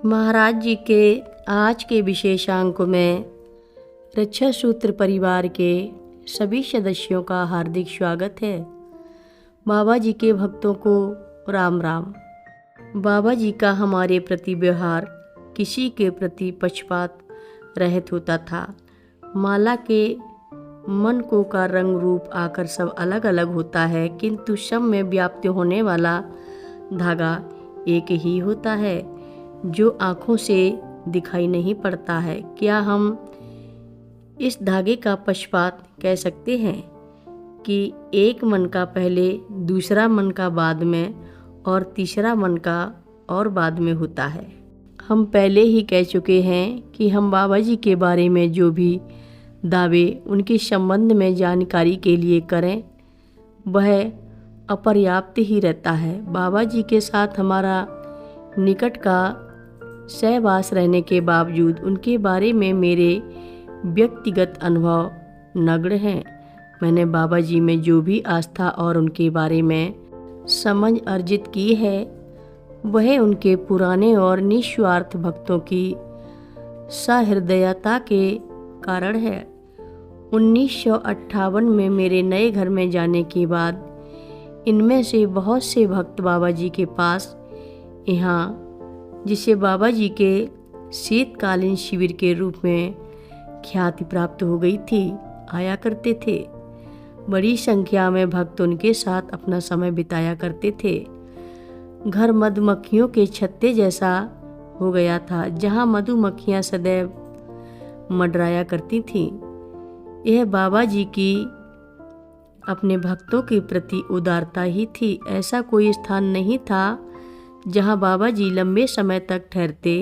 महाराज जी के आज के विशेषांक में रक्षा सूत्र परिवार के सभी सदस्यों का हार्दिक स्वागत है। बाबा जी के भक्तों को राम राम। बाबा जी का हमारे प्रति व्यवहार किसी के प्रति पक्षपात रहित होता था। माला के मन को का रंग रूप आकर सब अलग अलग होता है, किंतु सब में व्याप्त होने वाला धागा एक ही होता है जो आँखों से दिखाई नहीं पड़ता है। क्या हम इस धागे का पक्षपात कह सकते हैं कि एक मन का पहले, दूसरा मन का बाद में और तीसरा मन का और बाद में होता है। हम पहले ही कह चुके हैं कि हम बाबा जी के बारे में जो भी दावे उनके संबंध में जानकारी के लिए करें वह अपर्याप्त ही रहता है। बाबा जी के साथ हमारा निकट का सहवास रहने के बावजूद उनके बारे में मेरे व्यक्तिगत अनुभव नग्न हैं। मैंने बाबा जी में जो भी आस्था और उनके बारे में समझ अर्जित की है वह उनके पुराने और निस्वार्थ भक्तों की सहृदयता के कारण है। 1958 में मेरे नए घर में जाने के बाद इनमें से बहुत से भक्त बाबा जी के पास यहाँ, जिसे बाबा जी के शीतकालीन शिविर के रूप में ख्याति प्राप्त हो गई थी, आया करते थे। बड़ी संख्या में भक्त उनके साथ अपना समय बिताया करते थे। घर मधुमक्खियों के छत्ते जैसा हो गया था, जहाँ मधुमक्खियाँ सदैव मंडराया करती थीं। यह बाबा जी की अपने भक्तों के प्रति उदारता ही थी। ऐसा कोई स्थान नहीं था जहाँ बाबा जी लंबे समय तक ठहरते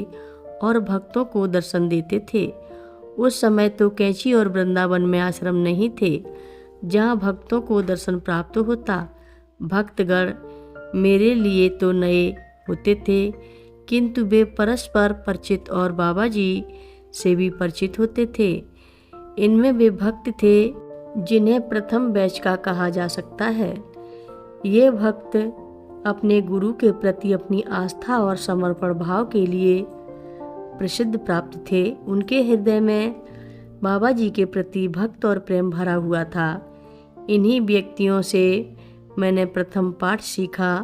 और भक्तों को दर्शन देते थे। उस समय तो कैंची और वृंदावन में आश्रम नहीं थे जहाँ भक्तों को दर्शन प्राप्त होता। भक्तगण मेरे लिए तो नए होते थे, किंतु वे परस्पर परिचित और बाबा जी से भी परिचित होते थे। इनमें वे भक्त थे जिन्हें प्रथम बैच का कहा जा सकता है। ये भक्त अपने गुरु के प्रति अपनी आस्था और समर्पण भाव के लिए प्रसिद्ध प्राप्त थे। उनके हृदय में बाबा जी के प्रति भक्त और प्रेम भरा हुआ था। इन्हीं व्यक्तियों से मैंने प्रथम पाठ सीखा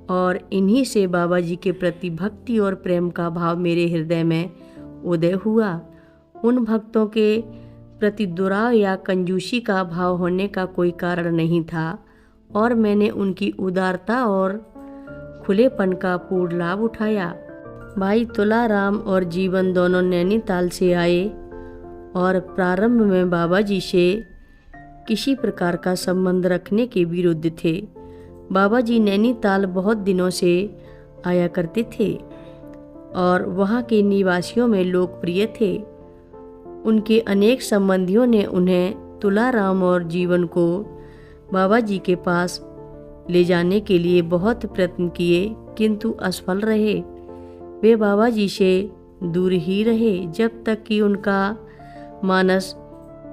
और इन्हीं से बाबा जी के प्रति भक्ति और प्रेम का भाव मेरे हृदय में उदय हुआ। उन भक्तों के प्रति दुराव या कंजूसी का भाव होने का कोई कारण नहीं था और मैंने उनकी उदारता और खुलेपन का पूर्ण लाभ उठाया। भाई तुलाराम और जीवन दोनों नैनीताल से आए और प्रारंभ में बाबा जी से किसी प्रकार का संबंध रखने के विरुद्ध थे। बाबा जी नैनीताल बहुत दिनों से आया करते थे और वहाँ के निवासियों में लोकप्रिय थे। उनके अनेक संबंधियों ने उन्हें तुलाराम और जीवन को बाबा जी के पास ले जाने के लिए बहुत प्रयत्न किए, किंतु असफल रहे। वे बाबा जी से दूर ही रहे जब तक कि उनका मानस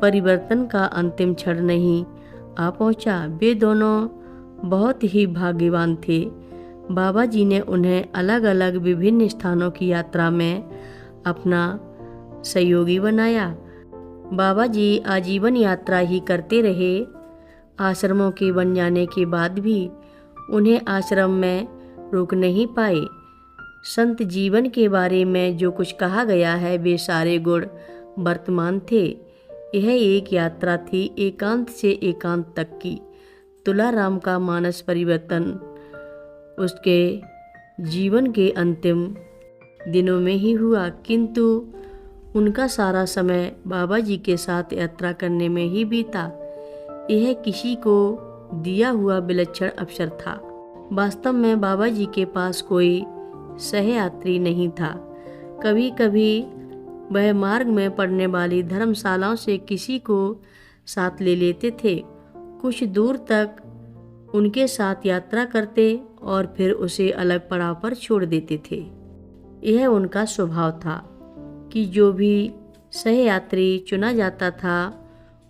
परिवर्तन का अंतिम क्षण नहीं आ पहुंचा। वे दोनों बहुत ही भाग्यवान थे। बाबा जी ने उन्हें अलग अलग विभिन्न स्थानों की यात्रा में अपना सहयोगी बनाया। बाबा जी आजीवन यात्रा ही करते रहे। आश्रमों के बन जाने के बाद भी उन्हें आश्रम में रोक नहीं पाए। संत जीवन के बारे में जो कुछ कहा गया है वे सारे गुण वर्तमान थे। यह एक यात्रा थी एकांत से एकांत तक की। तुलाराम का मानस परिवर्तन उसके जीवन के अंतिम दिनों में ही हुआ, किंतु उनका सारा समय बाबा जी के साथ यात्रा करने में ही बीता। यह किसी को दिया हुआ विलक्षण अवसर था। वास्तव में बाबा जी के पास कोई सहयात्री नहीं था। कभी कभी वह मार्ग में पड़ने वाली धर्मशालाओं से किसी को साथ ले लेते थे। कुछ दूर तक उनके साथ यात्रा करते और फिर उसे अलग पड़ाव पर छोड़ देते थे। यह उनका स्वभाव था कि जो भी सहयात्री चुना जाता था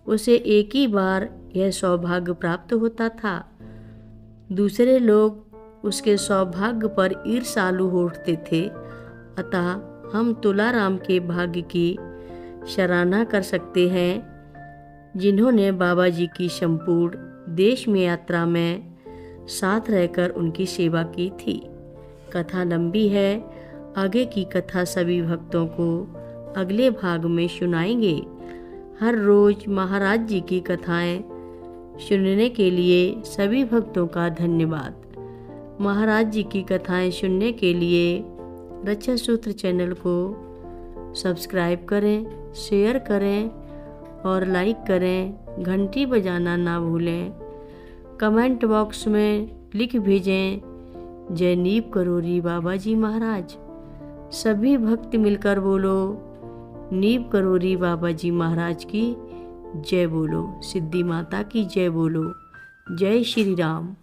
उसे एक ही बार यह सौभाग्य प्राप्त होता था। दूसरे लोग उसके सौभाग्य पर ईर्ष्यालु हो उठते थे अतः हम तुलाराम के भाग्य की सराहना कर सकते हैं, जिन्होंने बाबा जी की संपूर्ण देश में यात्रा में साथ रहकर उनकी सेवा की थी। कथा लंबी है, आगे की कथा सभी भक्तों को अगले भाग में सुनाएंगे। हर रोज महाराज जी की कथाएं सुनने के लिए सभी भक्तों का धन्यवाद। महाराज जी की कथाएं सुनने के लिए रक्षा सूत्र चैनल को सब्सक्राइब करें, शेयर करें और लाइक करें। घंटी बजाना ना भूलें। कमेंट बॉक्स में लिख भेजें, जय नीव करोरी बाबा जी महाराज। सभी भक्त मिलकर बोलो, नीव करोरी बाबा जी महाराज की जय बोलो, सिद्धि माता की जय बोलो। जय श्री राम।